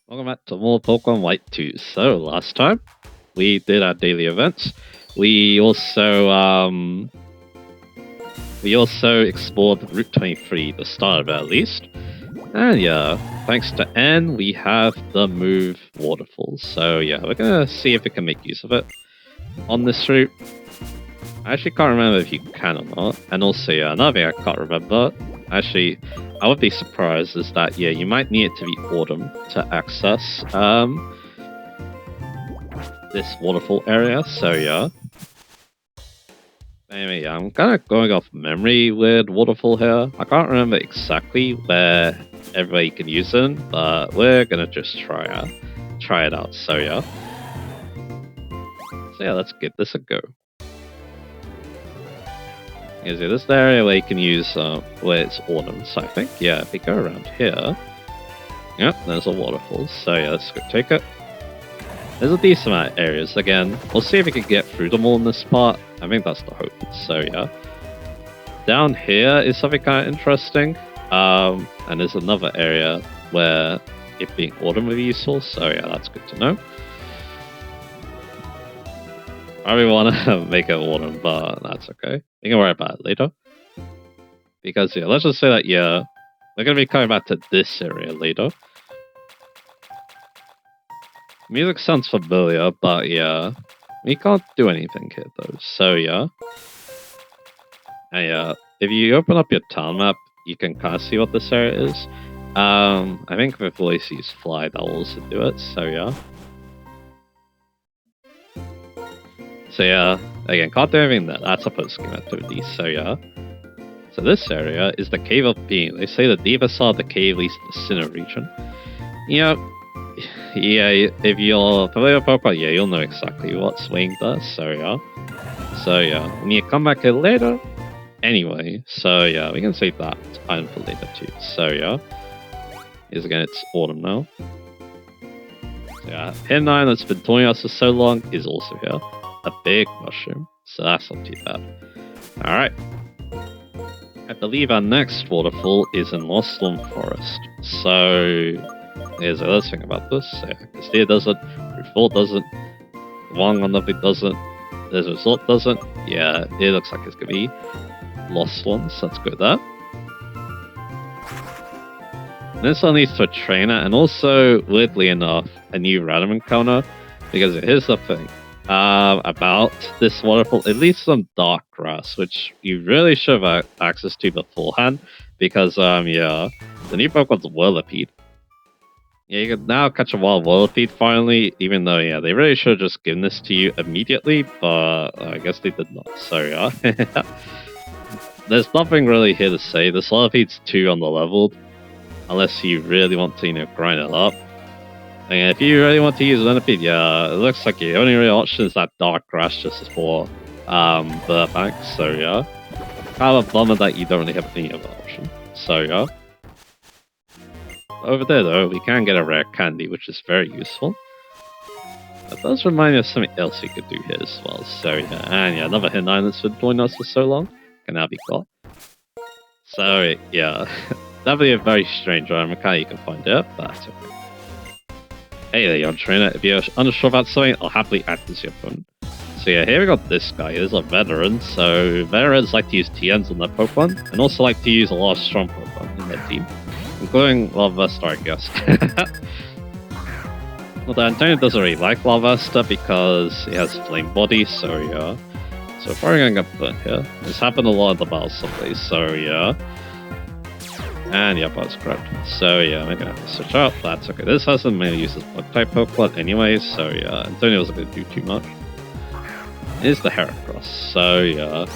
Welcome back to more Pokemon White 2. So last time we did our daily events. We also explored Route 23, the start of it at least. And yeah, thanks to N, we have the move Waterfall. So yeah, we're gonna see if we can make use of it on this route. I actually can't remember if you can or not. And also, yeah, another thing I can't remember. Actually, I would be surprised is that, yeah, you might need it to be autumn to access this waterfall area, so yeah. Anyway, yeah, I'm kind of going off memory with waterfall here. I can't remember exactly where everywhere you can use it, but we're gonna just try it out, so yeah. So yeah, let's give this a go. Is it this area where you can use where it's autumn? So I think, yeah, if we go around here, yep, there's a waterfall. So yeah, let's go take it. There's a decent amount of areas. Again, we'll see if we can get through them all in this part. I think that's the hope. So yeah, down here is something kind of interesting. And there's another area where it being autumn would be useful. So yeah, that's good to know. I really want to make it autumn, but that's okay. We can worry about it later. Because, yeah, let's just say that, yeah, we're going to be coming back to this area later. Music sounds familiar, but yeah, we can't do anything here though, so yeah. And yeah, if you open up your town map, you can kind of see what this area is. I think if we use fly, that will also do it, so yeah. So yeah, again, can't do anything there. That's a post-game activity, so yeah. So this area is the Cave of Being. They say the deeper side of the cave leads to the Sinnoh region. Yeah, if you're familiar with Pokemon, yeah, you'll know exactly what's swing does, so yeah. So yeah, when you come back here later, anyway, so yeah, we can save that item for later too, so yeah. Here's again, it's autumn now. So yeah, Hidden Item that's been toying us for so long is also here. A big mushroom, so that's not too bad. Alright. I believe our next waterfall is in Lost Storm Forest. So here's the other thing about this. So Castillo doesn't, Route 4 doesn't, Wang on nothing doesn't, There's Resort doesn't. Yeah, it looks like it's gonna be Lost Ones, so let's go with that. This one leads to a trainer, and also, weirdly enough, a new random encounter. Because here's the thing. About this waterfall, it leads to some dark grass, which you really should have access to beforehand, because yeah, the new Pokemon's Whirlipede. Yeah, you can now catch a wild Whirlipede finally, even though yeah, they really should have just given this to you immediately, but I guess they did not. So yeah, there's nothing really here to say. This Whirlipede's too underleveled, unless you really want to grind it up. And if you really want to use Whirlipede, yeah, it looks like the only real option is that dark grass just for Burbank, so yeah. Kind of a bummer that you don't really have any other option. So yeah. Over there though, we can get a rare candy, which is very useful. That does remind me of something else we could do here as well. So yeah, and yeah, another hidden item that's been joining us for so long can now be got. So yeah, that'd be a very strange item mechanic you can find out, but that's okay. Hey there, young trainer. If you're unsure about something, I'll happily act as your opponent. So yeah, here we got this guy. He's a veteran. So veterans like to use TNs on their Pokemon, and also like to use a lot of strong Pokemon in their team, including Larvesta, I guess. Well, Antonio doesn't really like Larvesta because he has flame body, so yeah. So we're probably gonna get burnt here. This happened a lot in the battle someplace, so yeah. And yep, that's correct. So yeah, I'm gonna have to switch out. That's okay. This hasn't mainly used as bug type Pokemon anyway, so yeah, Antonio wasn't gonna do too much. Here's the Heracross, so yeah.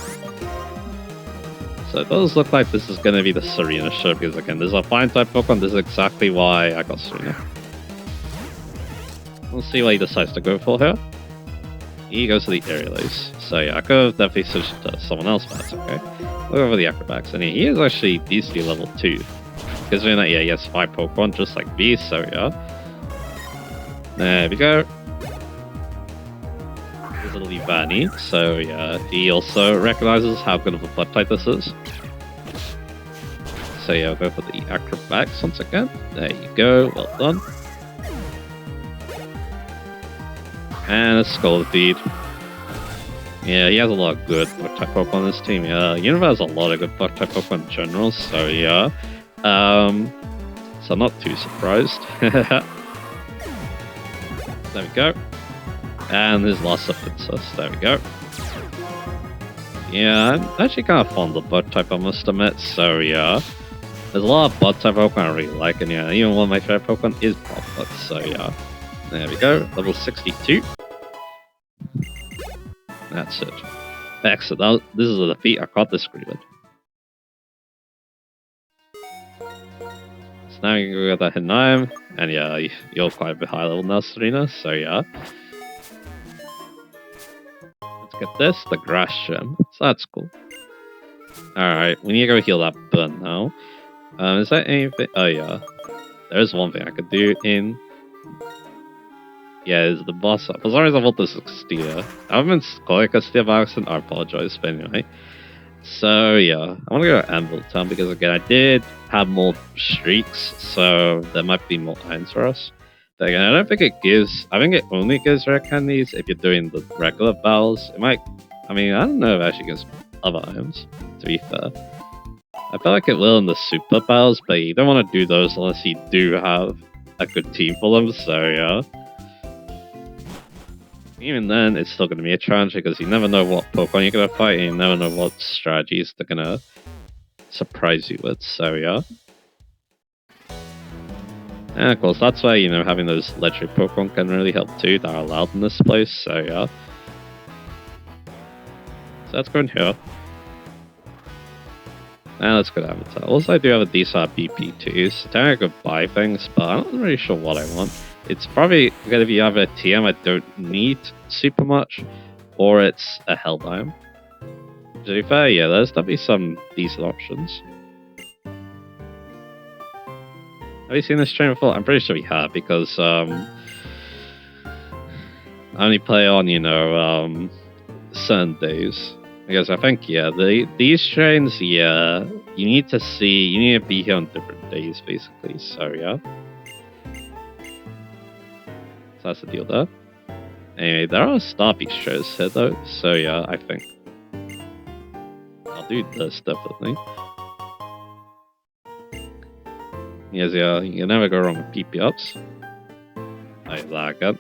So it does look like this is gonna be the Serena show, because again, this is a fine type Pokemon. This is exactly why I got Serena. We'll see what he decides to go for here. He goes to the Aerials. So yeah, I could have definitely switched to someone else, but that's okay. We'll go for the Acrobats, and he is actually decently level 2. Considering that, yeah, he has 5 Pokemon, just like me, so yeah. There we go. Here's a Leavanny, so yeah, he also recognizes how good of a blood type this is. So yeah, we'll go for the Acrobats once again. There you go, well done. And a Scoldbead. Yeah, he has a lot of good Bug-type Pokemon on his team. Yeah, Universe has a lot of good Bug-type Pokemon in general, so yeah. So I'm not too surprised. There we go. And his last up hits us. There we go. Yeah, I'm actually kind of fond of Bug-type, I must admit, so yeah. There's a lot of Bug-type Pokemon I really like, and yeah, even one of my favorite Pokemon is Pop-Bug, so yeah. There we go, level 62. That's it. Excellent. This is a defeat I can't disagree with. So now you can go get that Hinayam, and yeah, you're quite a bit high level now, Serena, so yeah. Let's get this, the Grass Gem. So that's cool. Alright, we need to go heal that burn now. Is there anything? Oh yeah. There is one thing I could do in... Yeah, is the boss. For some reason I want this Castilla. I haven't been calling Castilla by accident, I apologize, but anyway. So yeah, I want to go to Anvil Town because again, I did have more streaks, so there might be more irons for us. But again, I don't think it gives... I think it only gives rare candies if you're doing the regular battles. It might... I mean, I don't know if it actually gives other items, to be fair. I feel like it will in the super battles, but you don't want to do those unless you do have a good team for them, so yeah. Even then, it's still going to be a challenge because you never know what Pokemon you're going to fight and you never know what strategies they're going to surprise you with, so yeah. And of course, that's why, you know, having those legendary Pokemon can really help too that are allowed in this place, so yeah. So let's go in here. And let's go to Avatar. Also, I do have a decent BP too, so I could buy things, but I'm not really sure what I want. It's probably going to be either a TM I don't need super much, or it's a Helldive. To be fair, yeah, there's definitely some decent options. Have you seen this train before? I'm pretty sure we have, because I only play on, you know, certain days. Because I think, yeah, these trains, yeah, you need to be here on different days, basically, so yeah. So that's the deal there. Anyway, there are Star Beach shows here though, so yeah, I think I'll do this definitely. Yes, yeah, you can never go wrong with PP ups. Like that again.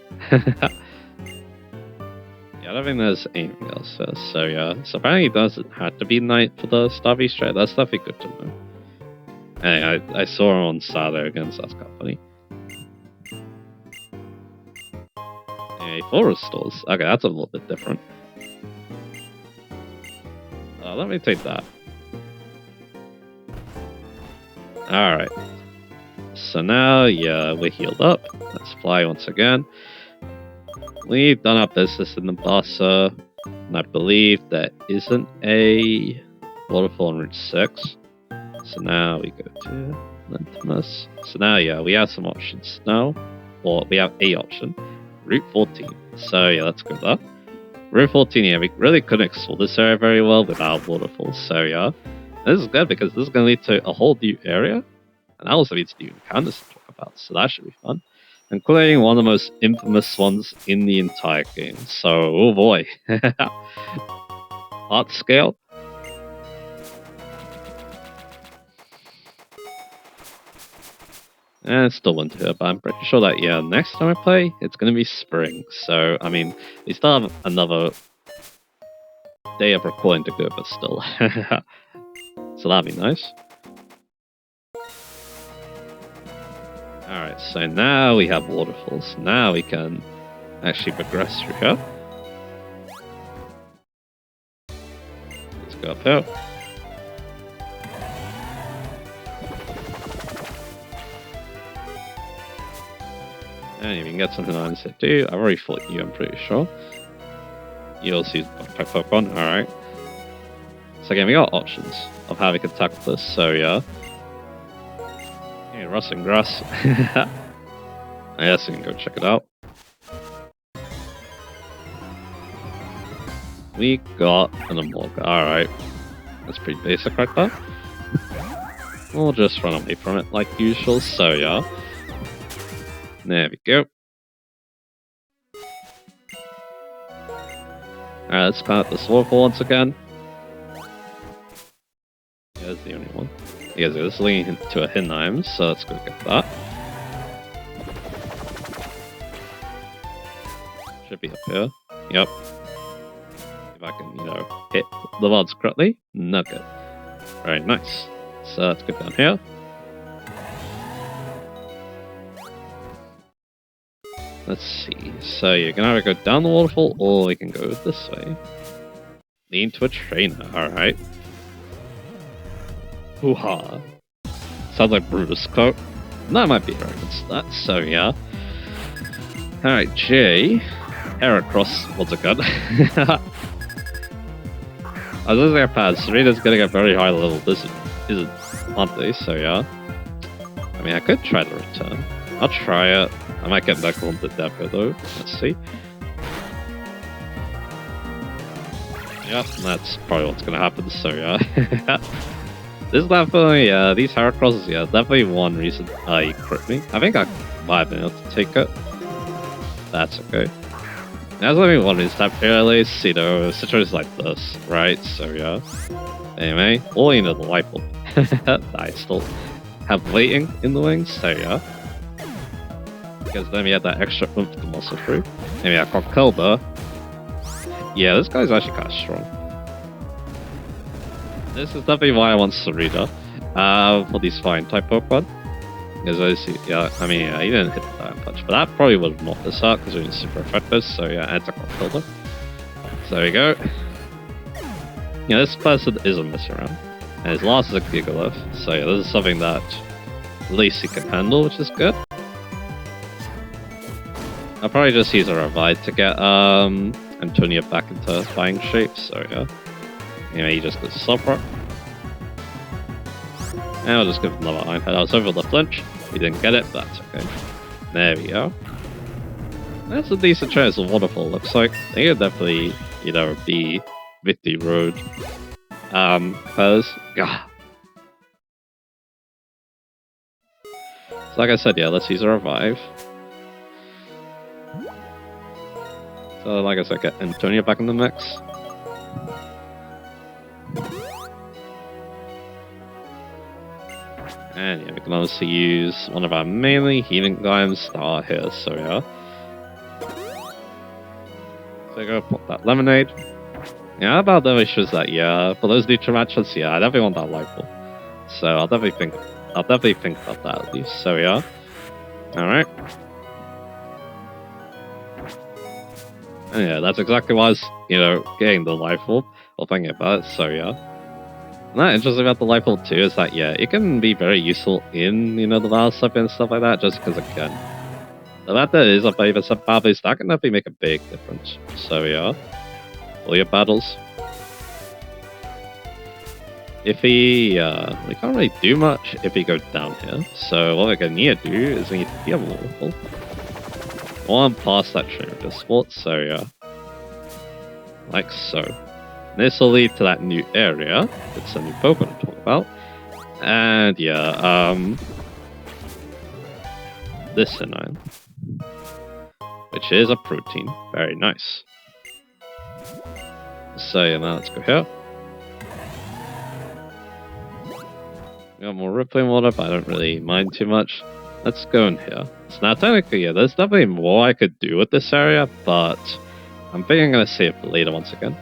Yeah, I don't think there's anything else there, so yeah. So apparently it doesn't have to be night for the Star Beach show. That's definitely good to know. Anyway, I saw her on Saturday again, so that's kind of funny. Forest stores. Okay, that's a little bit different. Let me take that. Alright. So now, yeah, we're healed up. Let's fly once again. We've done our business in the Bassa, and I believe there isn't a waterfall on Route 6. So now we go to Lentimus. So now, yeah, we have some options now. Or we have a option. Route 14. So yeah, let's go there. Route 14, yeah, we really couldn't explore this area very well without waterfalls, so yeah. And this is good because this is going to lead to a whole new area, and that also leads to new encounters to talk about, so that should be fun. Including one of the most infamous ones in the entire game, so oh boy. Art scale. And it's still winter here, but I'm pretty sure that, yeah, next time I play, it's going to be spring. So, I mean, we still have another day of recording to go, but still. So that'd be nice. Alright, so now we have waterfalls. Now we can actually progress through here. Let's go up here. And you can get something on this too. I've already fought you, I'm pretty sure. You also use Pokemon, alright. So again, we got options of how we can tackle this, so yeah. Hey, rustling grass. I guess we can go check it out. We got an Amorga, alright. That's pretty basic right there. We'll just run away from it like usual, so yeah. There we go. Alright, let's climb up this waterfall once again. Yeah, that's the only one. Yeah, this is leading to a hidden item, so let's go get that. Should be up here. Yep. If I can, hit the rods correctly. Nugget. Very nice. So let's go down here. Let's see. So you can either go down the waterfall or we can go this way. Lead to a trainer. Alright. Hoo-ha. Sounds like Brutus' quote. That might be a reference to that, so yeah. Alright, J. Heracross, what's it got? I was losing our pads. Serena's getting a very high level. This isn't, aren't they? So yeah. I mean, I could try to return. I'll try it. I might get back on the depot though. Let's see. Yeah, that's probably what's gonna happen. So yeah. This is definitely, these Heracrosses, yeah, definitely one reason he crit me. I think I might have been able to take it. That's okay. There's only one reason to have fearless, situations like this, right? So yeah. Anyway, all the light bulb. I still have waiting in the wings, so yeah. Because then we had that extra oomph to muscle through. Anyway, I got Kelba. Yeah, this guy's actually kind of strong. This is definitely why I want Serena for these flying type Pokemon. Because I see, yeah, I mean, yeah, he didn't hit the Fire Punch, but that probably would have knocked this out because it was super effective. So yeah, Anticore killed him. So there we go. Yeah, this person isn't messing around. And his last is a Gigalith. So yeah, this is something that Lacey can handle, which is good. I'll probably just use a Revive to get Antonia back into fighting shape. So yeah. Anyway, he just goes to Soft Rock. And I'll just give him another Iron Head. I was over the flinch. We didn't get it, but that's okay. There we go. That's a decent chance of Waterfall, looks like. They could definitely, be Victory Road. Because, so like I said, yeah, let's use a Revive. So, like I said, get Antonia back in the mix. And yeah, we can obviously use one of our mainly healing items star here, so yeah. So go put that lemonade. Yeah, how about the issues that yeah, for those neutral matches, yeah, I definitely want that light bulb. So I'll definitely think about that at least. So yeah. Alright. And yeah, that's exactly why I was, getting the light bulb or thinking about it, so yeah. And that interesting about the light bulb too is that yeah, it can be very useful in the battle stuff and stuff like that. Just because again, the fact that it is a favor sub battle, that can definitely make a big difference. So yeah, all your battles. If we can't really do much if we go down here. So what we're gonna need to do is we need to be a waterfall. One past that trainer of sports. So yeah, like so. This will lead to that new area. It's a new Pokemon to talk about. And yeah, this Sinine, which is a protein. Very nice. So yeah, now let's go here. We got more rippling water, but I don't really mind too much. Let's go in here. So now technically, yeah, there's definitely more I could do with this area, but I'm thinking I'm going to save it for later once again.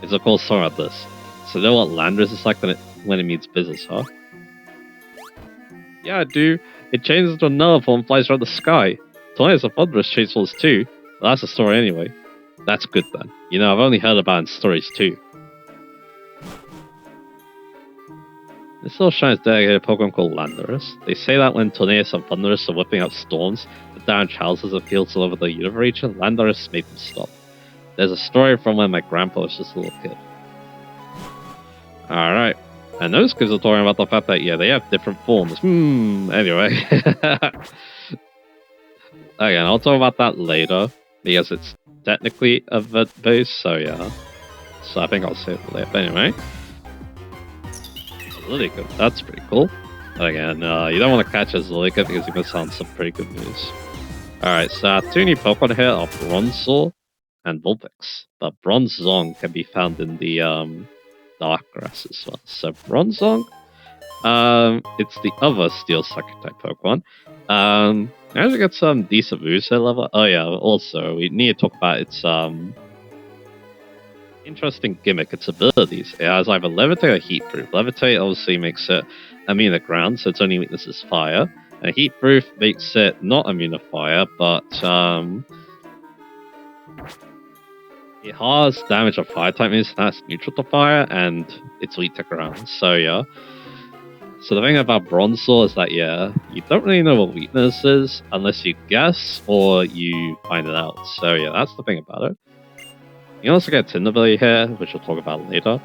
It's of course talking about this. So you know what Landorus is like when it means business, huh? Yeah, I do. It changes into another form and flies around the sky. Tornadoes and Thunderous change forms too. But that's the story anyway. That's good then. I've only heard about it in stories too. This little shrine is dedicated to a Pokemon called Landorus. They say that when Tornadoes and Thunderous are whipping up storms that damage houses and fields all over the Unova region, Landorus made them stop. There's a story from when my grandpa was just a little kid. Alright. And those kids are talking about the fact that, yeah, they have different forms. Anyway. Again, I'll talk about that later. Because it's technically a vet base, so yeah. So I think I'll save it later. But anyway. Lillica, that's pretty cool. Again, you don't want to catch as Lillica because you miss on some pretty good moves. Alright, so our two new Pokemon here are Bronzor and Vulpix. But Bronzong can be found in the Dark Grass as well. So Bronzong, it's the other Steel Psychic type Pokemon. I actually got some decent moveset level. Oh yeah, also we need to talk about its interesting gimmick, its abilities. It has either Levitate or Heat Proof. Levitate obviously makes it immune to ground, so its only weakness is fire. And Heat Proof makes it not immune to fire, but it has damage of fire type moves, and that's neutral to fire, and it's weak to ground. So yeah. So the thing about Bronzor is that yeah, you don't really know what weakness is unless you guess or you find it out. So yeah, that's the thing about it. You can also get Tinderbilly here, which we'll talk about later.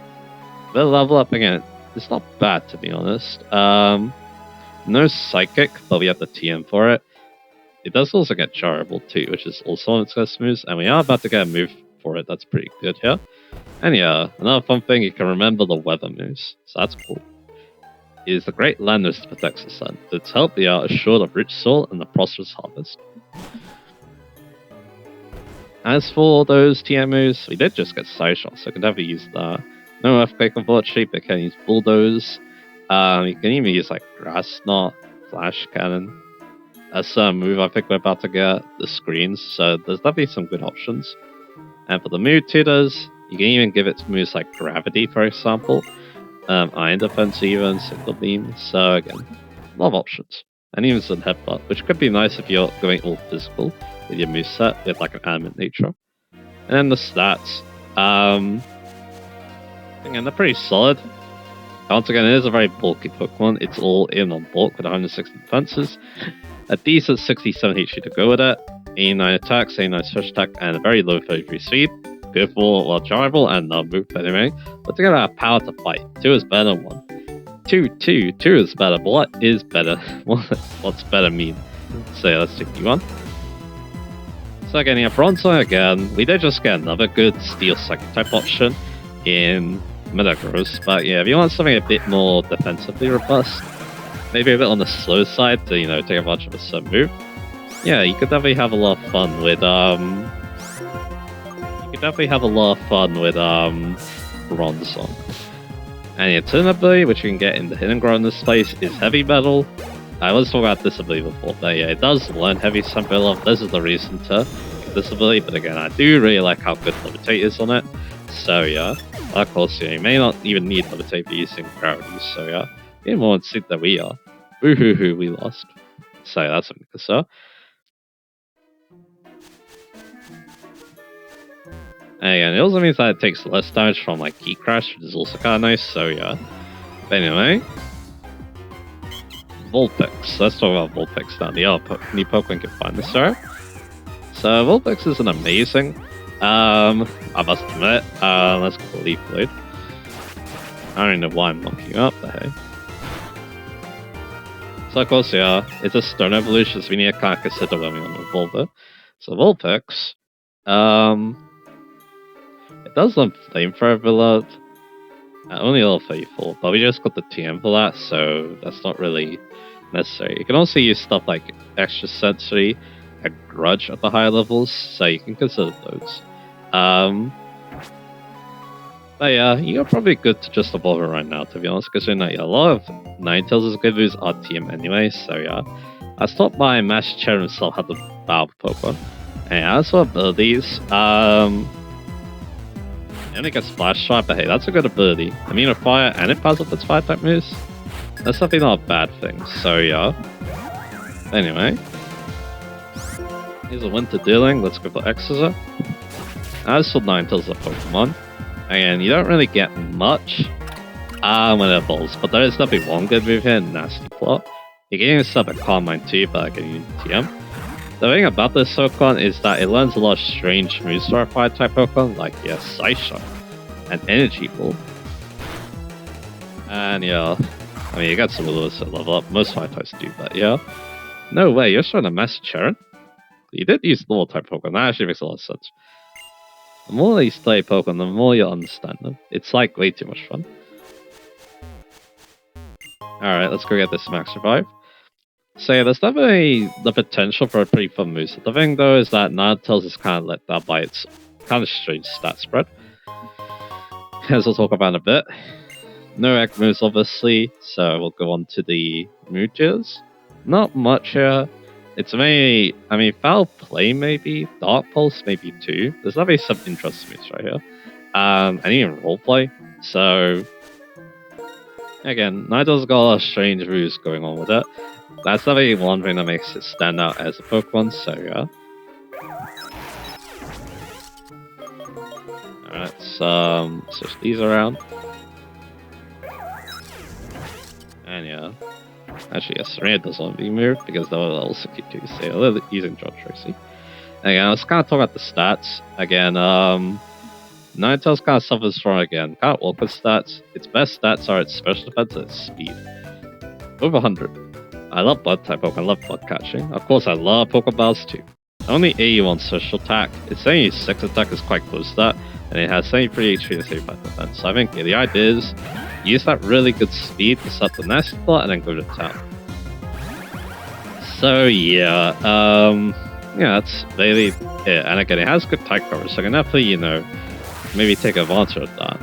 The level up again, it's not bad to be honest. No Psychic, but we have the TM for it. It does also get Charable too, which is also on its best moves, and we are about to get a move for it that's pretty good here. And yeah, another fun thing, you can remember the weather moves, so that's cool. It is the Great Land that protects the sun. To its help, we are assured of rich soil and a prosperous harvest. As for those TM moves, we did just get Side Shot, so I can definitely use that. No Earthquake unfortunately, but can use Bulldoze. You can even use like Grass Knot, Flash Cannon. That's a move I think we're about to get, the screens, so there's definitely some good options. And for the move tutors, you can even give it moves like Gravity, for example. Iron Defense even, Single Beam, so again, a lot of options. And even some Headbutt, which could be nice if you're going all physical with your moveset with like an animate nature. And then the stats, again, they're pretty solid. Once again, it is a very bulky Pokemon. It's all in on bulk with 160 defenses, a decent 67 HP to go with it, 89 attacks, 89 special attack, and a very low 33 speed. Good for, well, drivable and non-move anyway. But to get our power to fight, 2 is better than 1. 2 is better, but what is better? What's better mean? So yeah, let's take you1. So getting a Bronzor again, we did just get another good Steel Psychic type option in Metagross, but yeah, if you want something a bit more defensively robust, maybe a bit on the slow side to, you know, take advantage of a sub move, yeah, you could definitely have a lot of fun with Bronzong. And your Tinderbilly, which you can get in the Hidden Grow in this place, is Heavy Metal. I was talking about this ability before, but yeah, it does learn Heavy something off. This is the reason to get this ability, but again, I do really like how good Levitate is on it. So yeah, of course, yeah, you may not even need Levitate for using Gravity, so yeah, getting more in sync than we are. Boo-hoo-hoo, we lost. So yeah, that's something to say. And again, it also means that it takes less damage from like Key Crash, which is also kind of nice, so yeah. But anyway, Vulpix. Let's talk about Vulpix now. The other new Pokemon can find this, right? So Vulpix is an amazing. I must admit, let's go Leaf Blade. I don't know why I'm locking up, but hey. So of course, yeah, it's a Stone Evolution, so we need to kind of consider when we want to evolve it. So Vulpix, it does learn Flamethrower Beloved. Only level 34, but we just got the TM for that, so that's not really necessary. You can also use stuff like Extra Sensory and Grudge at the higher levels, so you can consider those. But yeah, you're probably good to just evolve it right now, to be honest, because a lot of Ninetales' good moves are TM anyway, so yeah. I stopped by Master Chair himself had the Battle Pokemon. And as for abilities, it only gets Splash Shot, but hey, that's a good ability. Immune to Fire, and it passes up its Fire type moves. That's definitely not a bad thing, so yeah. Anyway, here's a Winter Dealing, let's go for Exeter. As for Ninetales of Pokemon, again, you don't really get much when it evolves, but there is definitely one good move here, Nasty Plot. You can even set a Carmine too, but I can use TM. The thing about this Pokemon is that it learns a lot of strange moves for a Fire type Pokemon, like yeah, Side Shot and Energy Ball. And yeah, I mean, you got some of those that level up. Most Fire types do, but yeah. No way, you're trying to Master Charon? You did use Normal type Pokemon, that actually makes a lot of sense. The more you play Pokemon, the more you understand them. It's like way too much fun. Alright, let's go get this Max Revive. So yeah, there's definitely the potential for a pretty fun moveset. The thing though is that Ninetales is kind of let down by its kind of strange stat spread, as we'll talk about in a bit. No egg moves, obviously, so we'll go on to the Mujas. Not much here. It's mainly, I mean, Foul Play maybe, Dark Pulse maybe too. There's definitely some interesting moves right here. And even Roleplay. So, again, Nido's got a lot of strange moves going on with it. That's definitely one thing that makes it stand out as a Pokemon, so yeah. Alright, switch these around. And yeah. Actually, yes, Serena doesn't want to be moved because they'll also keep you safe. They're using John Tracy. Again, let's kind of talk about the stats. Again, Ninetales kind of suffers from, again, kind of awkward stats. Its best stats are its special defense and its speed. Over 100. I love Blood type Pokemon, I love Blood catching. Of course, I love Pokeballs too. Only 81 special attack. Its 76 attack is quite close to that, and it has 73 HP and 75 defense. So I think the idea is use that really good speed to set the nest spot and then go to town. So yeah, yeah, that's really it. And again, it has good type coverage, so I can definitely, you know, maybe take advantage of that.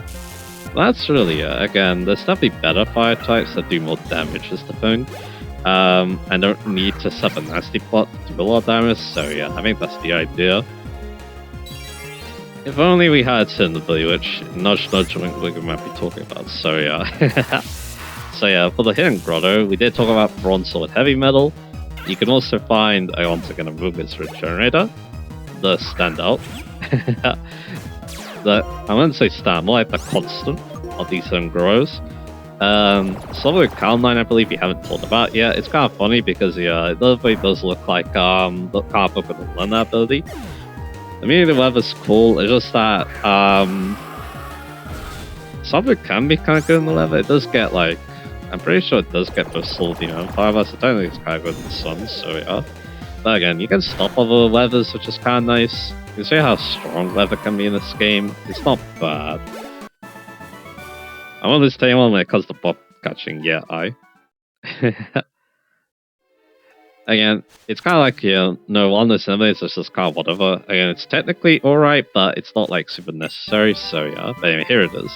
That's really it. Again, there's definitely better fire types that do more damage as the phone. And don't need to set a nasty plot to do a lot of damage, so yeah, I think that's the idea. If only we had Cinderbilly, which nudge nudge we might be talking about, so yeah. So yeah, for the Hidden Grotto, we did talk about Bronze Sword Heavy Metal. You can also find, once again, a Rugus Regenerator, the standout. I wouldn't say stand, more like the constant of these Hidden Grottos. Some of the Calm Line, I believe we haven't talked about yet. It's kind of funny because yeah, it does look like the kind of book with the learn that ability. I mean, the weather's cool. It's just that some of it can be kind of good in the weather. It does get like, I'm pretty sure it does get both Salty and Fire, so technically it's kind of good in the sun. So yeah, but again, you can stop other weathers, which is kind of nice. You can see how strong weather can be in this game. It's not bad. I want to stay on when it comes to pop catching. Yeah, Again, it's kind of like, you know, on this image, it's just kind of whatever. Again, it's technically alright, but it's not like super necessary, so yeah. But anyway, here it is.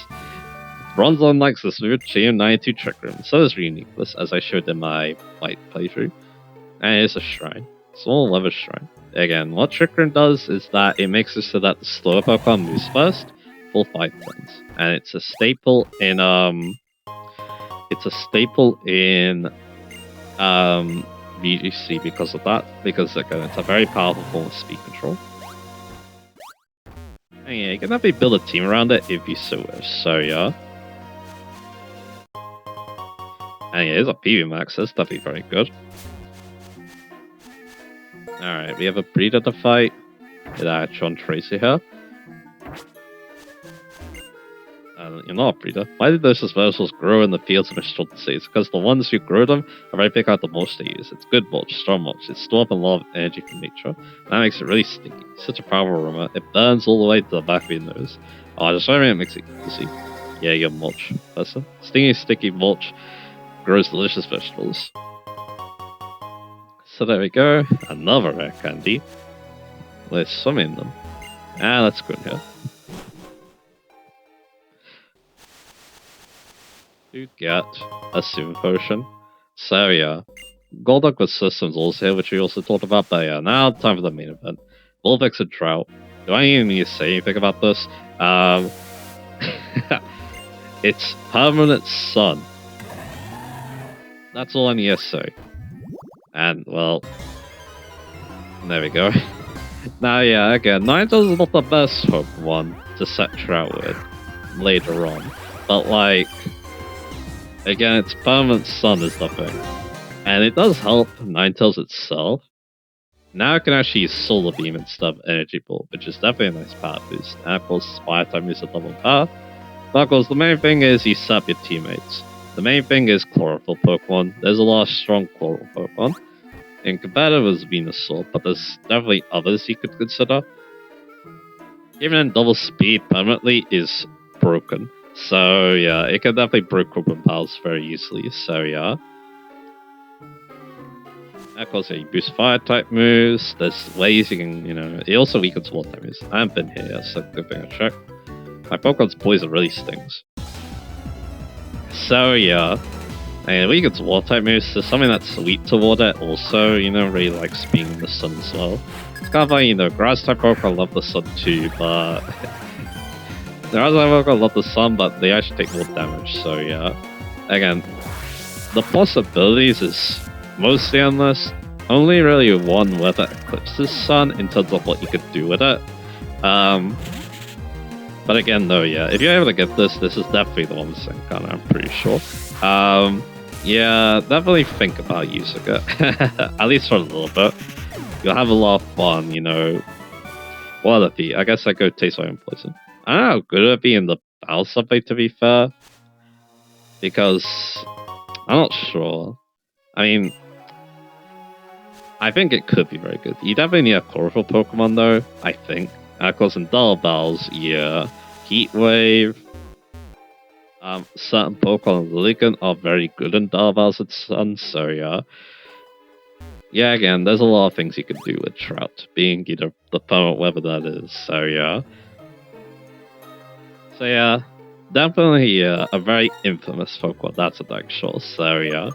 Bronzong likes the smooth chain 92 Trick Room. So is Uniqueness, as I showed in my White playthrough. And it is a shrine. Small leather shrine. Again, what Trick Room does is that it makes it so that the slower Pokemon moves first, full 5 points. And it's a staple in, VGC because of that, because again, it's a very powerful form of speed control. And yeah, you can definitely build a team around it if you so wish, so yeah. And yeah, it's a PV max, that's definitely very good. Alright, we have a breeder to fight. With John Tracy here. You're not a breeder. Why did those vegetables grow in the fields of Mistral Seeds? Because the ones who grow them are very pick out the mulch they use. It's good mulch, strong mulch. It's stored up a lot of energy from nature. That makes it really sticky. Such a powerful aroma. It burns all the way to the back of your nose. Oh, just showing it makes it easy. Yeah, your mulch person. Stingy, sticky mulch grows delicious vegetables. So there we go. Another rare candy. Let's swim in them. And let's go in here. To get a Sim Potion. So yeah, Golduck with Systems also here, which we also talked about, but yeah, now time for the main event. Vulpix and Drought. Do I even need to say anything about this? It's Permanent Sun. That's all I need to say. And, well, there we go. Now yeah, again, Ninetales is not the best Pokemon to set Drought with later on, but like, again, it's Permanent Sun is the thing. And it does help Ninetales itself. Now I can actually use Solar Beam instead of Energy Ball, which is definitely a nice power boost. And of course, Fire type moves a double power. But of course, the main thing is you set up your teammates. The main thing is Chlorophyll Pokemon. There's a lot of strong Chlorophyll Pokemon. In competitive is Venusaur, but there's definitely others you could consider. Even in double speed permanently is broken. So yeah, it can definitely break open pals very easily, so yeah. Of course, yeah, you boost fire type moves. There's ways you can, it also weakens water type moves. I haven't been here, so good thing I checked. My Pokemon's poison really stings. So yeah, and weakens water type moves. There's something that's weak to water also, really likes being in the sun as well. It's kind of like, grass type Pokemon love the sun too, but there are some Pokemon love the sun, but they actually take more damage, so yeah. Again, the possibilities is mostly endless. Only really one weather eclipses sun in terms of what you could do with it. But again, though, yeah, if you're able to get this is definitely the one with Syncana, I'm pretty sure. Yeah, definitely think about using it, at least for a little bit. You'll have a lot of fun, What would it be? I guess I go Taste Fire and Poison. I don't know how good it would be in the battle subway, to be fair. Because I'm not sure. I mean, I think it could be very good. You definitely need a colorful Pokemon, though, I think. And of course, in Dull Battles, yeah, Heat Wave. Certain Pokemon Ligan are very good in Dull Battles at Sun, so yeah. Yeah, again, there's a lot of things you can do with Trout, being the permanent weather that is, so yeah. So yeah, definitely a very infamous Pokemon, that's a dark sure, so yeah.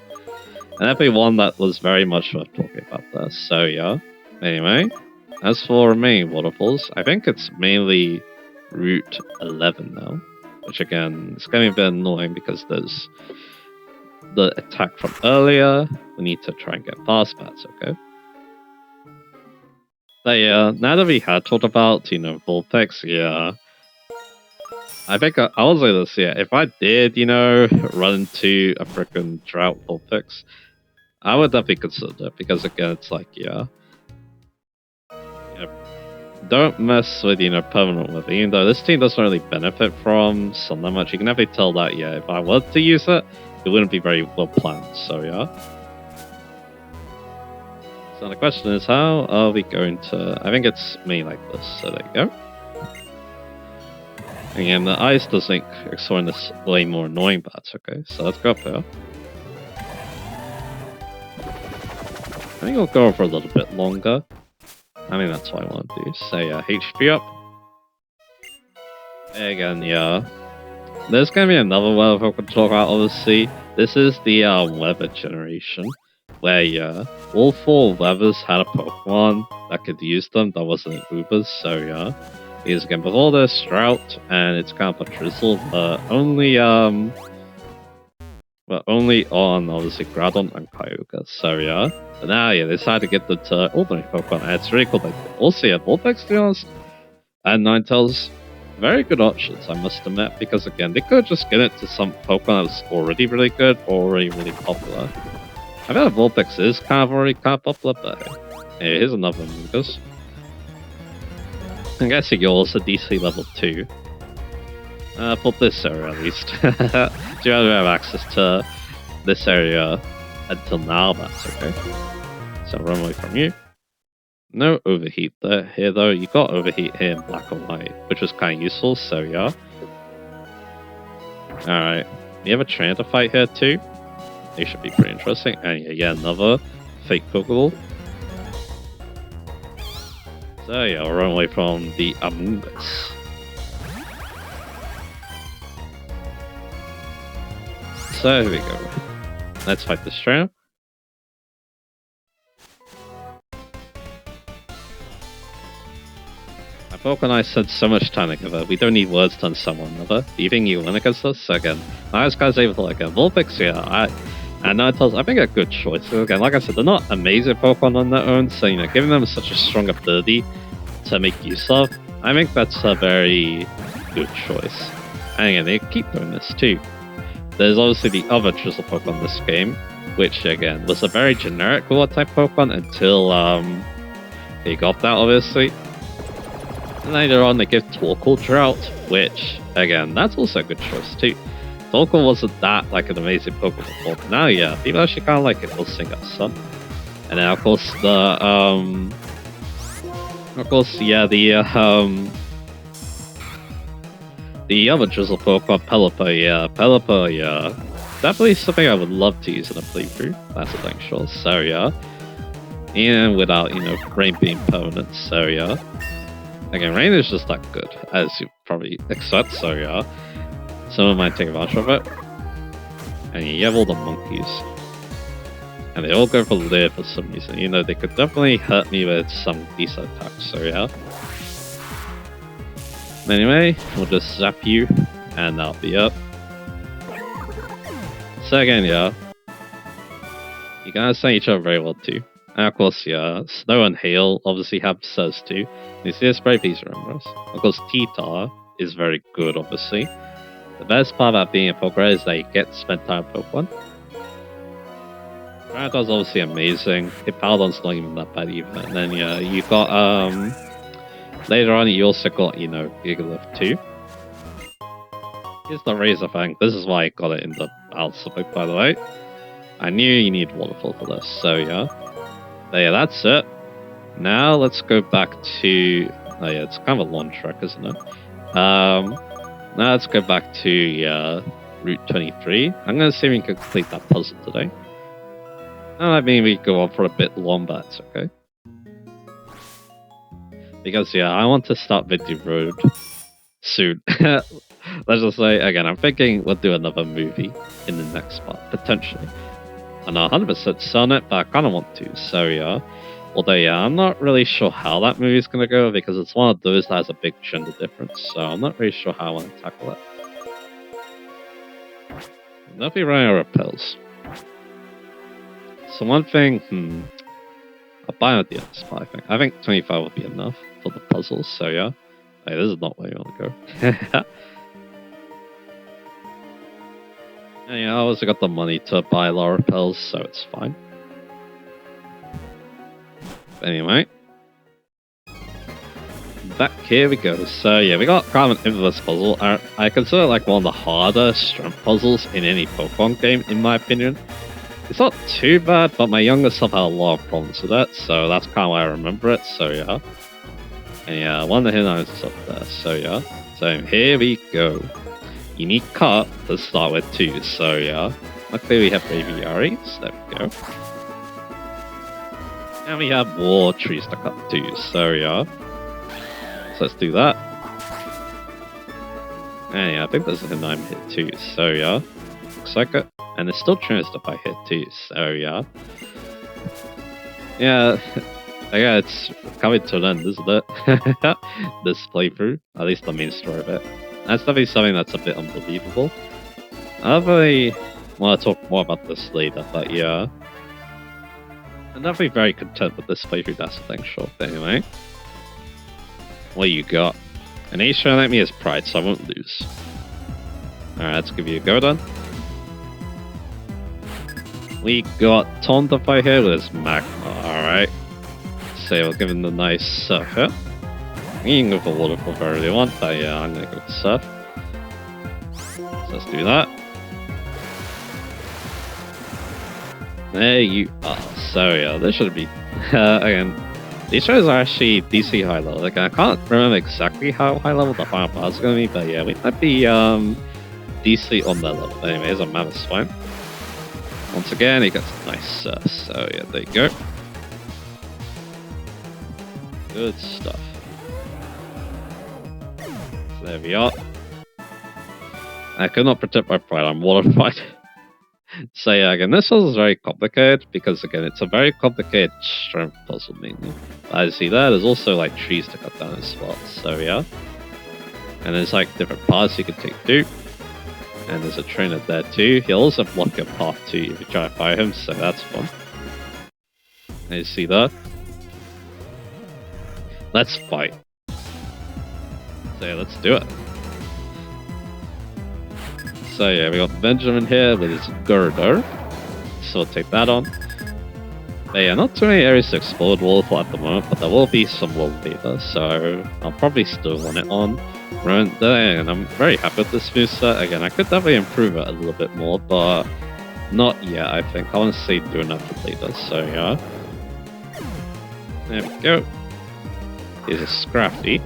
And definitely one that was very much worth talking about there, so yeah. Anyway, as for remaining waterfalls, I think it's mainly Route 11 now. Which again, it's going to be a bit annoying because there's the attack from earlier. We need to try and get past that, okay? But yeah, now that we had talked about, Vulpix, yeah. I think I was like this, yeah. If I did, run into a freaking Drought Vulpix, I would definitely consider it because again, it's like, yeah. Don't mess with, permanent weather. Even though this team doesn't really benefit from sun that much, you can definitely tell that, yeah, if I were to use it, it wouldn't be very well planned, so yeah. So the question is, how are we going to... I think it's me like this, so there you go. Again, the ice does make exploring this way more annoying, but that's okay. So let's go up there. I think I'll go for a little bit longer. I mean, that's what I want to do. So yeah, HP up. Again, yeah. There's going to be another weather we can talk about, obviously. This is the weather generation. Where, yeah, all 4 weathers had a Pokemon that could use them that wasn't Ubers, so yeah. Because again, before this, Drought, and it's kind of a drizzle, but only on, obviously, Groudon and Kyogre, so yeah. But now, yeah, they decided to get the ordinary Pokemon, and it's really cool. Like, also, yeah, Vulpix, to be honest, and Ninetales, very good options, I must admit, because again, they could just get it to some Pokemon that's already really good, or already really popular. I bet Vulpix is already kind of popular, but hey, here's another one, because I'm guessing yours a DC level 2. For this area at least. Do you have access to this area until now? That's okay. So run away from you. No overheat here though. You got overheat here in black and white, which was kind of useful, so yeah. Alright. You have a trainer to fight here too? They should be pretty interesting. And yeah, another fake Pokeball. So yeah, I'll run away from the Amoonguss. So here we go. Let's fight this trainer. My Pokemon and I spent so much time together, we don't need words to understand one another. Do you think you win against us? So again, I was guys able to like Vulpix, yeah, and Ninetales, I think are good choices. Again, like I said, they're not amazing Pokemon on their own, so giving them such a strong ability to make use of, I think that's a very good choice. And again, they keep doing this too. There's obviously the other Drizzle Pokemon in this game, which again was a very generic water type Pokemon until they got that obviously. And later on they give Torkoal Drought, which again, that's also a good choice too. Torkoal wasn't that like an amazing Pokemon before, but now yeah, people actually kinda like it. They'll sing up Sun. And then of course the other Drizzle Pokemon, Pelipper, yeah. Definitely something I would love to use in a playthrough, that's a dang sure. So yeah. and without, rain being permanent, so yeah. Again, rain is just that good, as you probably expect, so yeah. Someone might take advantage of it. And you have all the monkeys. And they all go for lead for some reason. They could definitely hurt me with some decent attacks, so yeah. Anyway, we'll just zap you, and that'll be it. So again, yeah. You guys understand each other very well too. And of course, yeah, Snow and Hail obviously have Says too. You see this spray, please remember us. Of course, T-Tar is very good, obviously. The best part about being a Pokemon is that you get to spend time with Pokemon. Gyarados obviously amazing. Hippowdon's not even that bad either. And then yeah, you got later on you also got, Gigalith too. Here's the Razor Fang. This is why I got it in the alphabet, by the way. I knew you need Waterfall for this, so yeah. But yeah, that's it. Now let's go back to... Oh yeah, it's kind of a long trek, isn't it? Now let's go back to Route 23. I'm going to see if we can complete that puzzle today. I mean, we go on for a bit long, but it's okay. Because yeah, I want to start Victory Road soon. Let's just say, again, I'm thinking we'll do another movie in the next part, potentially. I'm not 100% certain it, but I kind of want to, so yeah. Although, yeah, I'm not really sure how that movie's going to go, because it's one of those that has a big gender difference, so I'm not really sure how I want to tackle it. I'm definitely running out of pills. So one thing, I'll buy at the end spot, I think. I think 25 will be enough for the puzzles, so yeah. Hey, this is not where you want to go. And yeah, I also got the money to buy a lot of pills, so it's fine. But anyway. Back here we go. So yeah, we got kind of an infamous puzzle. I consider it like one of the harder strength puzzles in any Pokemon game, in my opinion. It's not too bad, but my younger self had a lot of problems with it, so that's kind of why I remember it, so yeah. And yeah, one of the hidden items is up there, so yeah. So here we go. You need cut to start with too, so yeah. Luckily we have Baby Yari, so there we go. And we have more trees to cut too, so yeah. So let's do that. And yeah, I think there's a hidden item here too, so yeah. Looks like it. And there's still trainers to buy here too, so yeah. Yeah, yeah, it's coming to an end, isn't it? This playthrough, at least the main story of it. That's definitely something that's a bit unbelievable. I definitely want to talk more about this later, but yeah. I'm definitely very content with this playthrough, that's the thing, sure. But anyway. What you got? An ace trying at me is pride, so I won't lose. Alright, let's give you a go then. We got Tom to fight here with his Magma, alright. So we'll give him the nice surf here. You can go for Waterfall if I really want, but yeah, I'm gonna go for surf. So let's do that. There you are. So yeah, this should be again. These shows are actually DC high level. Like I can't remember exactly how high level the final boss is gonna be, but yeah, we might be DC on that level. But anyway, here's a Mammoth Swine. Once again, he gets a nice surf. So yeah, there you go. Good stuff. So there we are. I could not protect my pride. I'm mortified. So yeah, again, this puzzle is very complicated because again, it's a very complicated strength puzzle mainly. As you see there, there's also like trees to cut down as well. So yeah, and there's like different paths you can take too. And there's a trainer there too. He'll also block your path too if you try to fire him, so that's fun. And you see that? Let's fight. So yeah, let's do it. So yeah, we got Benjamin here with his Girder. So we'll take that on. But yeah, not too many areas to explore with Waterfall at the moment, but there will be some wallpaper, so I'll probably still want it on. And I'm very happy with this moveset. Again, I could definitely improve it a little bit more, but not yet, I think. I want to say do enough for later, so yeah. There we go. Here's a Scrafty.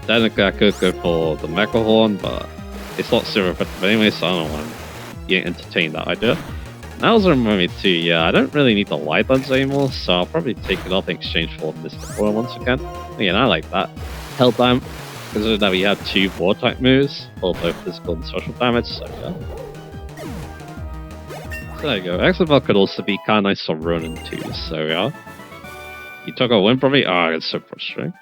Technically, I could go for the Mecha Horn, but it's not super effective anyway, so I don't want to entertain that idea. That also reminded me too, yeah, I don't really need the wide lens anymore, so I'll probably take it off in exchange for Mr. Boy once again. Again, I like that. Held down, considering that we have 2 war type moves, for both physical and social damage, so yeah. So there you go. Exabel could also be kinda nice for Ronin too, so yeah. You took a win from me? Ah, it's so frustrating.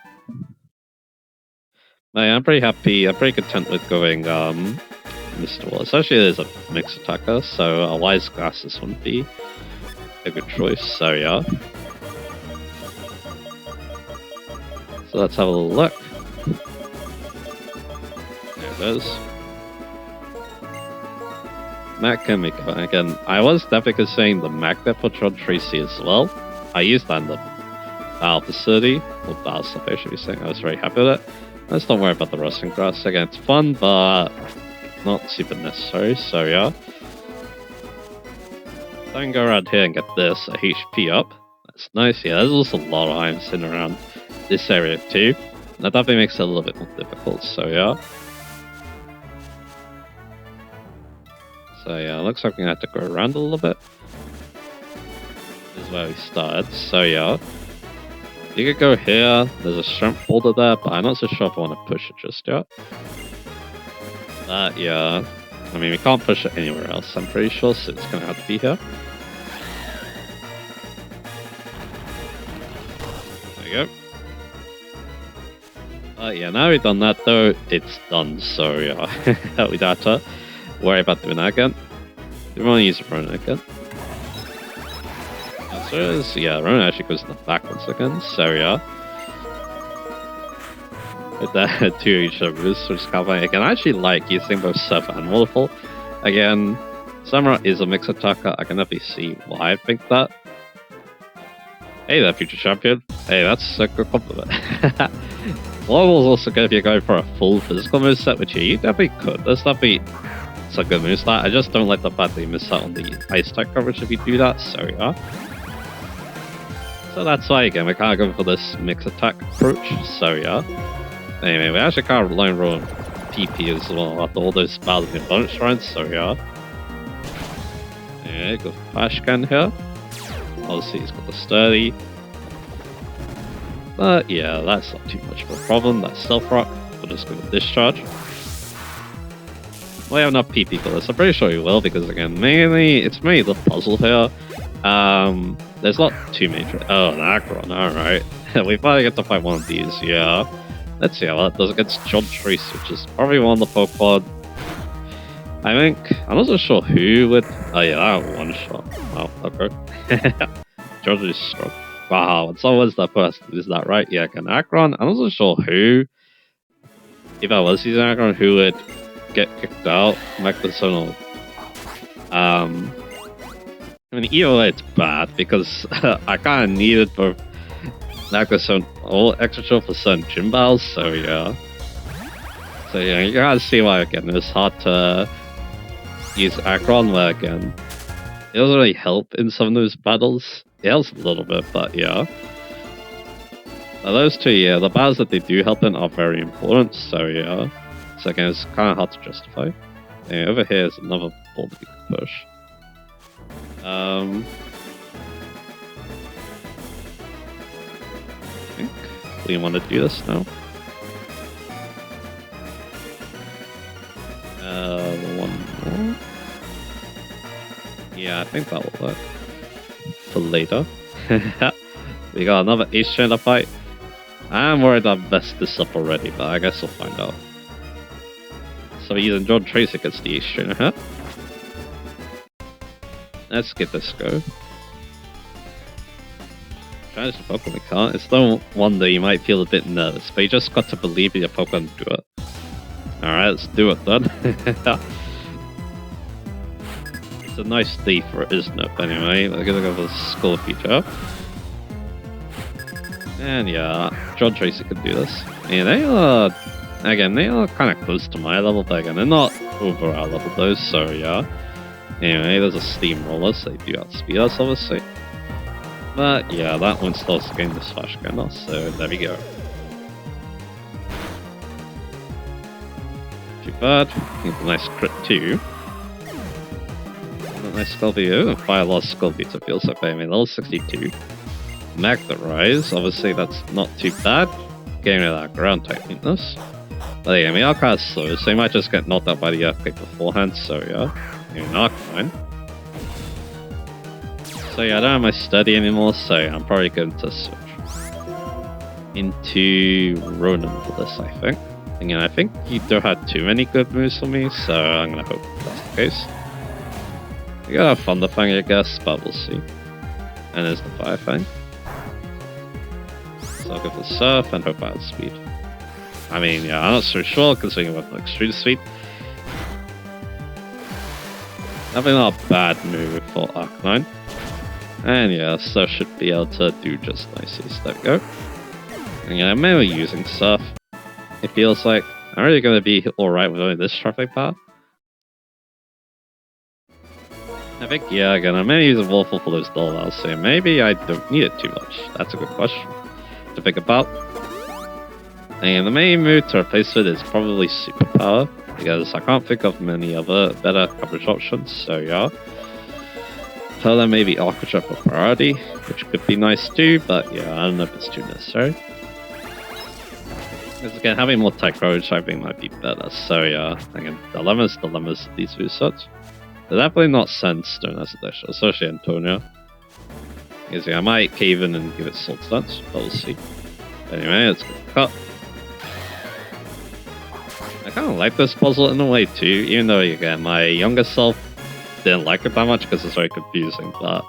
Yeah, I'm pretty happy, I'm pretty content with going, Mr. Wall. Especially there's a mixed attacker, so a Wise Glasses wouldn't be a good choice, so yeah. So let's have a little look. There it is. Mac can make it again. I was definitely considering the Magnet for John Tracy as well. I used that in the Battle facility, or Battle stuff I should be saying. I was very happy with it. Let's don't worry about the Rustling Grass. Again, it's fun, but not super necessary, so yeah. I can go around here and get this, a HP up. That's nice, yeah, there's also a lot of items sitting around this area too. That definitely makes it a little bit more difficult, so yeah. So yeah, looks like we're gonna have to go around a little bit. This is where we started, so yeah. You could go here, there's a strength boulder there, but I'm not so sure if I want to push it just yet. Yeah. I mean, we can't push it anywhere else, I'm pretty sure, so it's gonna have to be here. There you go. Yeah, now we've done that though, it's done, so yeah. We don't have to worry about doing that again. We want to use Ronin again. So yeah, Ronin actually goes in the back once again, so yeah. With that 2 each moves, which is kind of funny. Again, I actually like using both Surf and Waterfall. Again, Samurai is a mixed attacker, I can definitely see why I think that. Hey there, future champion. Hey, that's a good compliment. Waterfall's also good if you're going for a full physical moveset, which you definitely could. There's definitely some good moveset. I just don't like the fact that you miss out on the ice type coverage if you do that, so yeah. So that's why, again, we're kind of going for this mixed attack approach, so yeah. Anyway, we actually kind of relying on PP as well after all those battles in bonus shrines, so yeah. Yeah, go Flash Scan here. Obviously, he's got the Sturdy. But yeah, that's not too much of a problem. That's Stealth Rock. We'll just go with Discharge. We have enough PP for this. I'm pretty sure we will, because again, it's mainly the puzzle here. There's not too major. Oh, an Acheron, alright. We finally get to fight one of these, yeah. Let's see how that does against John Trace, which is probably one of the Pokemon. I think, I'm not so sure who would. Oh yeah, that one shot. Wow, okay. George is strong. Wow, and someone's that person. Is that right? Yeah, an Acheron. I'm not so sure who. If I was using Acheron, who would get kicked out? Magnesonal. I mean, either way, it's bad because I kind of needed both Magneson or extra for certain gym battles, so yeah. So yeah, you gotta see why again it's hard to use Acheron, where again it doesn't really help in some of those battles. It helps a little bit, but yeah. Those two, yeah, the battles that they do help in are very important, so yeah. So again, it's kind of hard to justify. Yeah, over here is another ball that we can push. I think we want to do this now. One more. Yeah, I think that will work. For later. We got another Ace Trainer fight. I'm worried I've messed this up already, but I guess we'll find out. So he's in John Trace against the Ace Trainer, huh? Let's get this go. Try this Pokemon, we can't. It's no wonder you might feel a bit nervous, but you just got to believe in your Pokemon to do it. Alright, let's do it then. It's a nice day for it, isn't it? Anyway, we're gonna go for the Skull feature. And yeah, John Tracy can do this. And they are, again, they are kind of close to my level, but again, they're not over our level though, so yeah. Anyway, there's a Steamroller, so they do outspeed us, obviously. But yeah, that one still has to gain this Flash Gunner, so there we go. Too bad. Need a nice crit too. Nice Scorpio. And quite a lot of Scorpios, it feels like. I mean, level 62. Mag the Rise. Obviously, that's not too bad. Getting rid of that ground type weakness. But yeah, I mean, Arcana is slow, so you might just get knocked out by the Earthquake beforehand, so yeah. I mean, Arcanine. So yeah, I don't have my study anymore, so yeah, I'm probably going to switch into Ronan for this, I think. And I think you don't have too many good moves for me, so I'm gonna hope that's the case. You got a Thunder Fang, I guess, but we'll see. And there's the Fire Fang. So I'll go for Surf and hope I have speed. I mean, yeah, I'm not so sure considering what Extreme Speed. Definitely not a bad move for Arcanine. And yeah, Surf should be able to do just nicely. So there we go. And yeah, I'm mainly using Surf. It feels like I'm really going to be alright with only this traffic power. I think, yeah, again, I'm mainly using Waterfall for those dollars, so maybe I don't need it too much. That's a good question to think about. And the main move to replace it is probably Superpower, because I can't think of many other better coverage options, so yeah. Tell them maybe Architect for priority, which could be nice too, but yeah, I don't know if it's too necessary. Because again, having more type coverage I think might be better, so yeah. Again, dilemmas, these two sets. They're definitely not Sandstone as a dish, especially Antonio. Because yeah, I might cave in and give it Salt Stance, but we'll see. Anyway, let's go cut. I kind of like this puzzle in a way too, even though again, my younger self didn't like it that much because it's very confusing, but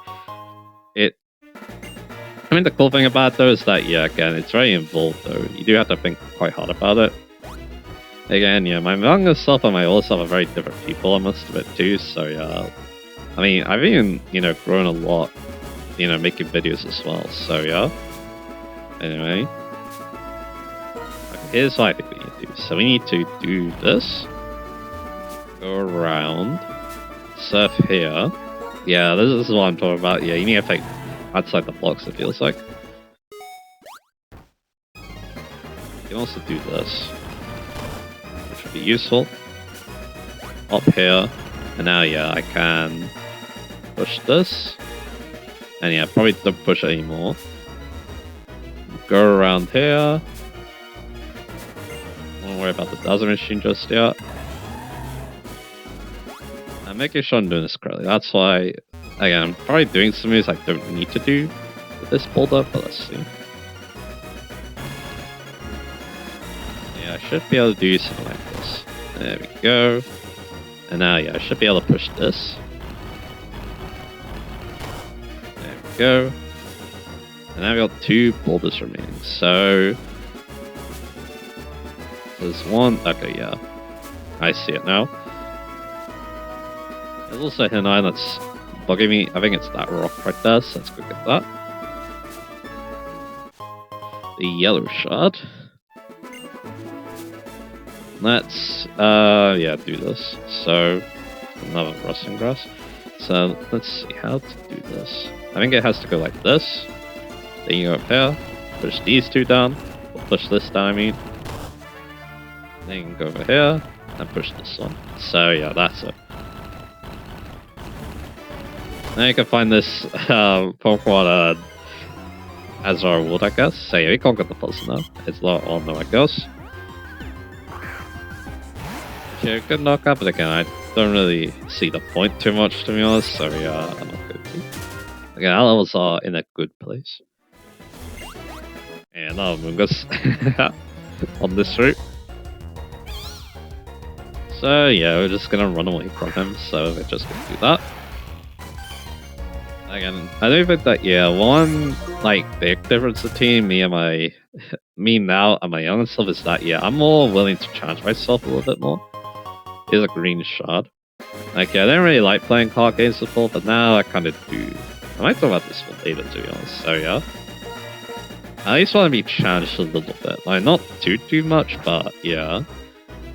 I mean, the cool thing about it though is that, yeah, again, it's very involved though. You do have to think quite hard about it. Again, yeah, my younger self and my older self are very different people, I must admit too, so yeah. I mean, I've even, grown a lot, making videos as well, so yeah. Anyway. Okay, here's what I think we need to do. So we need to do this. Go around. Surf here. Yeah, this is what I'm talking about. Yeah, you need to think outside the box, it feels like. You can also do this, which would be useful. Up here, and now, yeah, I can push this. And yeah, probably don't push it anymore. Go around here. Don't worry about the Dazzle Machine just yet. I'm making sure I'm doing this correctly. That's why, again, I'm probably doing some moves I don't need to do with this boulder, but let's see. Yeah, I should be able to do something like this. There we go. And now, yeah, I should be able to push this. There we go. And now we've got 2 boulders remaining. So there's one. Okay, yeah. I see it now. There's also an eye that's bugging me. I think it's that rock right there, so let's go get that. The yellow shard. Let's, yeah, do this. So, another rustling grass. So, let's see how to do this. I think it has to go like this. Then you go up here, push these 2 down, or push this down, I mean. Then you can go over here, and push this one. So, yeah, that's it. Now you can find this Pokemon as our reward, I guess. So yeah, we can't get the puzzle now. It's not on though, I guess. Yeah, good knockout, but again, I don't really see the point too much, to be honest. So yeah, I'm not good to. Again, our levels are in a good place. And now Mungus on this route. So yeah, we're just gonna run away from him. So we're just gonna do that. Again, I don't think that, yeah, one, big difference between me now and my younger self is that, yeah, I'm more willing to challenge myself a little bit more. Here's a green shard. Yeah, I didn't really like playing card games before, but now I kind of do. I might talk about this one later, to be honest, so yeah. I just want to be challenged a little bit. Not too much, but yeah.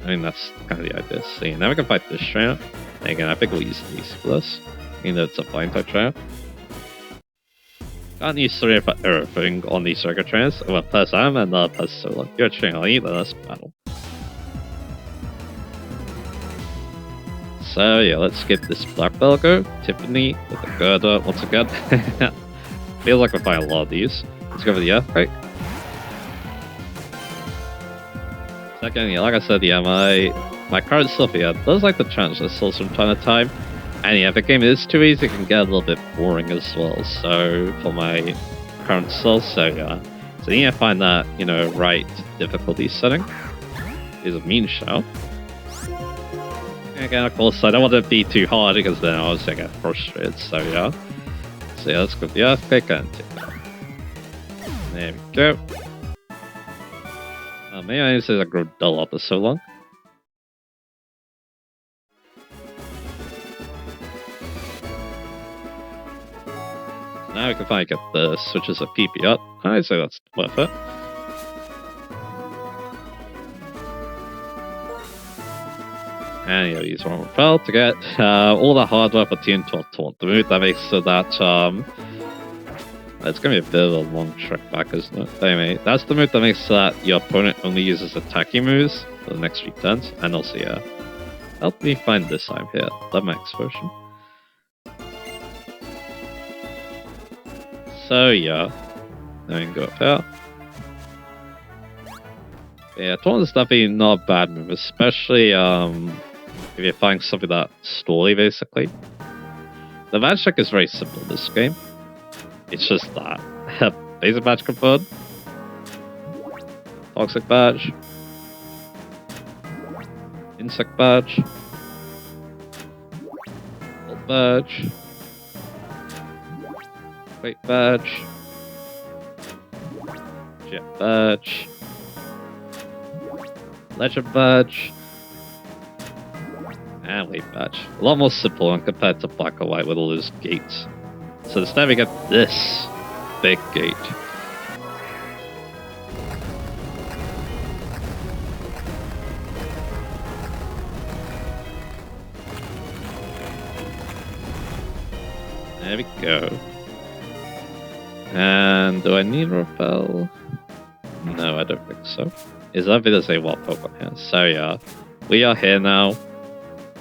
I mean, that's kind of the idea. So yeah, now we can fight this trainer. And again, I think we'll use these for this. Even though it's a flying type trainer. Can't use 3 for everything on these regular trainers. Well, plus I'm another plus solo. You're a trainer, I'll eat the last battle. So yeah, let's skip this black belt go. Tiffany with the girder once again. Feels like we're buying a lot of these. Let's go for the earthquake. Second, yeah, like I said, yeah, my current stuff here does like to challenge this still from time to time. And yeah, if the game is too easy, it can get a little bit boring as well. So for my current self, so yeah. So you need to find that, you know, right difficulty setting. Is a mean shout. Again, of course, I don't want it to be too hard because then I was gonna get frustrated. So yeah. So yeah, let's go with the earthquake and take that. There we go. Maybe I need to say that grew dull after so long. Now we can finally get the switches of PP up. I'd say that's worth it. And yeah, use Waterfall to get all the hardware for TN12 Taunt. The move that makes so that it's gonna be a bit of a long trek back, isn't it? Anyway, that's the move that makes so that your opponent only uses attacking moves for the next few turns. And also, yeah, help me find this item here, the max version. So yeah, then we can go up here. Yeah, Taunt is definitely not a bad move, especially if you're finding something that story basically. The badge check is very simple in this game. It's just that. Basic badge confirmed. Toxic badge. Insect badge. Gold badge. Great badge. Jet badge. Legend badge. And wait badge. A lot more simple when compared to black or white with all those gates. So instead we get this big gate. There we go. And do I need repel? No, I don't think so. Is that there's a wild Pokemon here? So yeah, we are here now.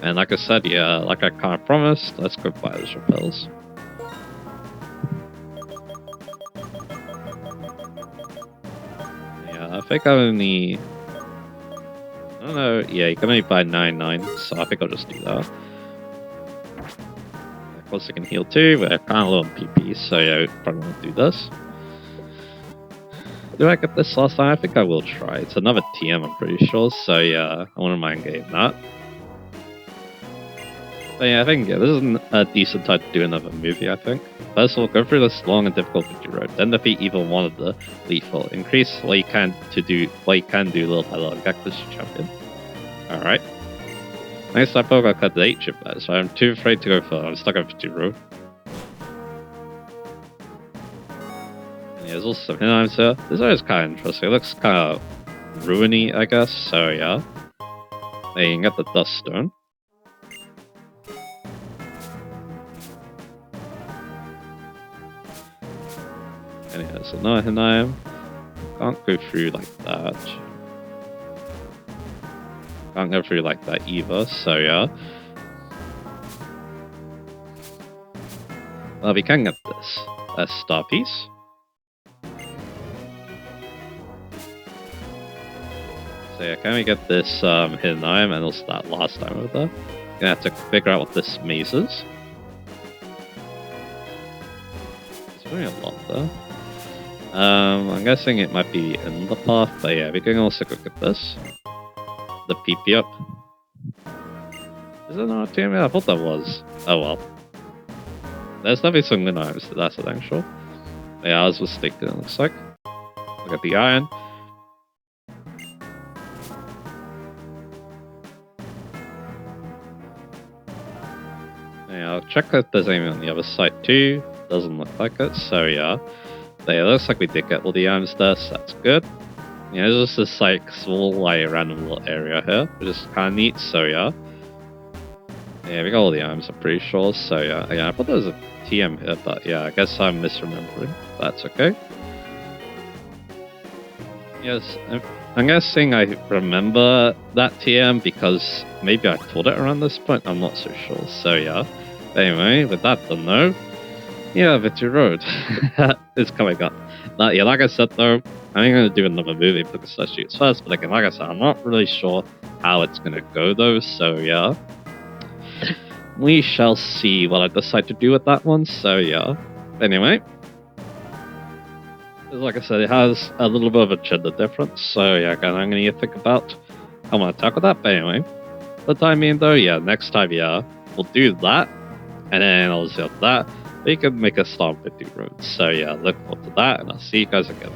And like I said, yeah, like I kind of promised, let's go buy those repels. Yeah, I think I only... I don't know, yeah, you can only buy 99, so I think I'll just do that. Of course I can heal too, but I kind of low on PP, so yeah, I probably won't do this. Do I get this last time? I think I will try. It's another TM, I'm pretty sure, so yeah, I wouldn't mind getting that. But yeah, I think yeah, this is a decent time to do another movie, I think. First of all, go through this long and difficult victory road, then defeat either one of the lethal. Increase what you can do little by little. Get this champion. Alright. Next time I cut the 8 chip badge, so I'm too afraid to go for I'm stuck on 50 row. And yeah, there's also some hidden items here. This area is kinda interesting. It looks kinda ruiny, I guess, so yeah. There you can get the dust stone. Anyway, so no hidden item. Can't go through like that. Can't go through like that either, so yeah. Well, we can get this. A star piece. So yeah, can we get this hidden item and also that last item over there? Gonna have to figure out what this maze is. There's really a lot there. I'm guessing it might be in the path, but yeah, we can also go get this. The PP up. Is it not a team? I thought that was. Oh well. There's definitely some good items, that's what I'm sure. Yeah, I was mistaken, it looks like. Look at the iron. Yeah, I'll check if there's anything on the other side too. Doesn't look like it, so yeah. But yeah, it looks like we did get all the items there, so that's good. Yeah, there's just this like small like random little area here, which is kinda neat, so yeah. Yeah, we got all the items, I'm pretty sure, so yeah. Yeah, I thought there was a TM here, but yeah, I guess I'm misremembering. That's okay. Yes, I'm guessing I remember that TM because maybe I taught it around this point. I'm not so sure. So yeah. Anyway, with that done though, yeah, Victory Road is coming up. Now, yeah, like I said though, I'm going to do another movie because that shoots first. But again, like I said, I'm not really sure how it's going to go though. So yeah, we shall see what I decide to do with that one. So yeah. Anyway. Like I said, it has a little bit of a gender difference, so yeah, again, I'm going to think about how I'm going to tackle that. But anyway, for the time being though, yeah, next time, yeah, we'll do that, and then obviously after that, we can make a start with Victory Road. So yeah, look forward to that, and I'll see you guys again.